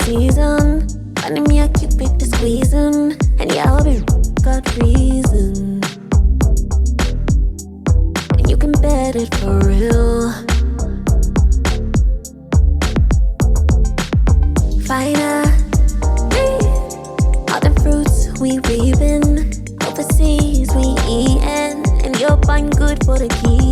season. Finding me a cupid to squeeze him, and yeah, I'll be got reason. And you can bet it for real. Finally, all the fruits we reaping, overseas we eating, and you're fine good for the key.